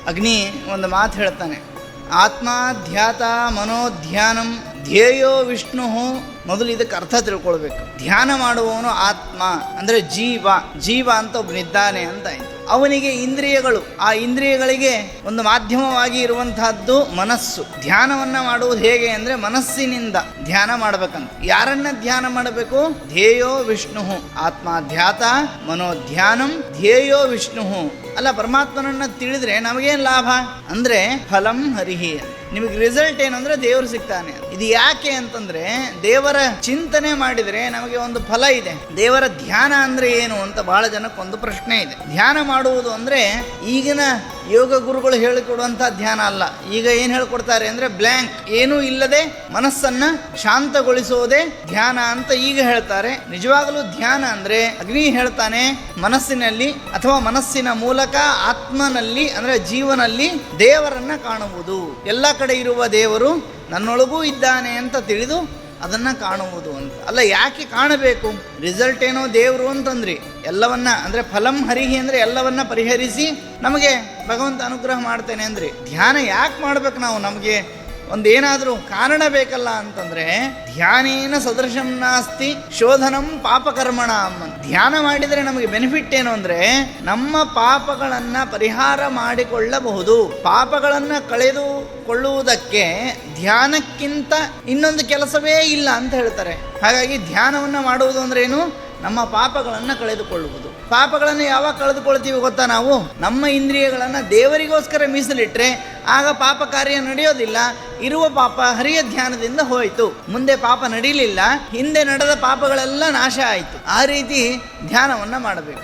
ಅಗ್ನಿ ಒಂದು ಮಾತು ಹೇಳ್ತಾನೆ, ಆತ್ಮ ಧ್ಯಾತ ಮನೋಧ್ಯಾನಂ ಧ್ಯೇಯೋ ವಿಷ್ಣು. ಮೊದಲು ಇದಕ್ಕೆ ಅರ್ಥ ತಿಳ್ಕೊಳ್ಬೇಕು. ಧ್ಯಾನ ಮಾಡುವವನು ಆತ್ಮ ಅಂದರೆ ಜೀವ ಅಂತ ಒಬ್ಬನಿದ್ದಾನೆ ಅಂತ ಆಯಿತು. ಅವನಿಗೆ ಇಂದ್ರಿಯಗಳು, ಆ ಇಂದ್ರಿಯಗಳಿಗೆ ಒಂದು ಮಾಧ್ಯಮವಾಗಿ ಇರುವಂತಹದ್ದು ಮನಸ್ಸು. ಧ್ಯಾನವನ್ನು ಮಾಡುವುದು ಹೇಗೆ ಅಂದರೆ ಮನಸ್ಸಿನಿಂದ ಧ್ಯಾನ ಮಾಡಬೇಕಂತ. ಯಾರನ್ನ ಧ್ಯಾನ ಮಾಡಬೇಕು? ಧ್ಯೇಯೋ ವಿಷ್ಣು. ಆತ್ಮ ಧ್ಯಾತ ಮನೋಧ್ಯಾನಂ ಧ್ಯೇಯೋ ವಿಷ್ಣು. ಅಲ್ಲ, ಪರಮಾತ್ಮನನ್ನ ತಿಳಿದ್ರೆ ನಮಗೇನು ಲಾಭ ಅಂದರೆ ಫಲಂ ಹರಿಹಿ. ನಿಮಗೆ ರಿಸಲ್ಟ್ ಏನು ಅಂದರೆ ದೇವರು ಸಿಗ್ತಾನೆ. ಇದು ಯಾಕೆ ಅಂತಂದ್ರೆ ದೇವರ ಚಿಂತನೆ ಮಾಡಿದರೆ ನಮಗೆ ಒಂದು ಫಲ ಇದೆ. ದೇವರ ಧ್ಯಾನ ಅಂದ್ರೆ ಏನು ಅಂತ ಬಹಳ ಜನಕ್ಕೊಂದು ಪ್ರಶ್ನೆ ಇದೆ. ಧ್ಯಾನ ಮಾಡುವುದು ಅಂದ್ರೆ ಈಗಿನ ಯೋಗ ಗುರುಗಳು ಹೇಳಿಕೊಡುವಂಥ ಧ್ಯಾನ ಅಲ್ಲ. ಈಗ ಏನು ಹೇಳ್ಕೊಡ್ತಾರೆ ಅಂದರೆ ಬ್ಲ್ಯಾಂಕ್, ಏನೂ ಇಲ್ಲದೆ ಮನಸ್ಸನ್ನ ಶಾಂತಗೊಳಿಸುವುದೇ ಧ್ಯಾನ ಅಂತ ಈಗ ಹೇಳ್ತಾರೆ. ನಿಜವಾಗಲೂ ಧ್ಯಾನ ಅಂದ್ರೆ ಅಗ್ನಿ ಹೇಳ್ತಾನೆ, ಮನಸ್ಸಿನಲ್ಲಿ ಅಥವಾ ಮನಸ್ಸಿನ ಮೂಲಕ ಆತ್ಮನಲ್ಲಿ ಅಂದರೆ ಜೀವನಲ್ಲಿ ದೇವರನ್ನ ಕಾಣುವುದು. ಎಲ್ಲ ಕಡೆ ಇರುವ ದೇವರು ನನ್ನೊಳಗೂ ಇದ್ದಾನೆ ಅಂತ ತಿಳಿದು ಅದನ್ನು ಕಾಣುವುದು ಅಂತ. ಅಲ್ಲ, ಯಾಕೆ ಕಾಣಬೇಕು? ರಿಸಲ್ಟ್ ಏನೋ ದೇವರು ಅಂತಂದ್ರಿ, ಎಲ್ಲವನ್ನ ಅಂದರೆ ಫಲಂ ಹರಿಹಿ ಅಂದರೆ ಎಲ್ಲವನ್ನ ಪರಿಹರಿಸಿ ನಮಗೆ ಭಗವಂತ ಅನುಗ್ರಹ ಮಾಡ್ತೇನೆ ಅಂದ್ರಿ. ಧ್ಯಾನ ಯಾಕೆ ಮಾಡ್ಬೇಕು ನಾವು? ನಮಗೆ ಒಂದೇನಾದರೂ ಕಾರಣ ಬೇಕಲ್ಲ ಅಂತಂದರೆ, ಧ್ಯಾನೇನ ಸದೃಶಂ ನಾಸ್ತಿ ಶೋಧನಂ ಪಾಪಕರ್ಮಣ ಅಮ್ಮ. ಧ್ಯಾನ ಮಾಡಿದರೆ ನಮಗೆ ಬೆನಿಫಿಟ್ ಏನು ಅಂದರೆ ನಮ್ಮ ಪಾಪಗಳನ್ನು ಪರಿಹಾರ ಮಾಡಿಕೊಳ್ಳಬಹುದು. ಪಾಪಗಳನ್ನು ಕಳೆದುಕೊಳ್ಳುವುದಕ್ಕೆ ಧ್ಯಾನಕ್ಕಿಂತ ಇನ್ನೊಂದು ಕೆಲಸವೇ ಇಲ್ಲ ಅಂತ ಹೇಳ್ತಾರೆ. ಹಾಗಾಗಿ ಧ್ಯಾನವನ್ನು ಮಾಡುವುದು ಅಂದ್ರೆ ಏನು? ನಮ್ಮ ಪಾಪಗಳನ್ನು ಕಳೆದುಕೊಳ್ಳುವುದು. ಪಾಪಗಳನ್ನು ಯಾವಾಗ ಕಳೆದುಕೊಳ್ತೀವಿ ಗೊತ್ತಾ? ನಾವು ನಮ್ಮ ಇಂದ್ರಿಯಗಳನ್ನು ದೇವರಿಗೋಸ್ಕರ ಮೀಸಲಿಟ್ಟರೆ ಆಗ ಪಾಪ ಕಾರ್ಯ ನಡೆಯೋದಿಲ್ಲ. ಇರುವ ಪಾಪ ಹರಿಯ ಧ್ಯಾನದಿಂದ ಹೋಯಿತು. ಮುಂದೆ ಪಾಪ ನಡೀಲಿಲ್ಲ, ಹಿಂದೆ ನಡೆದ ಪಾಪಗಳೆಲ್ಲ ನಾಶ ಆಯಿತು. ಆ ರೀತಿ ಧ್ಯಾನವನ್ನು ಮಾಡಬೇಕು.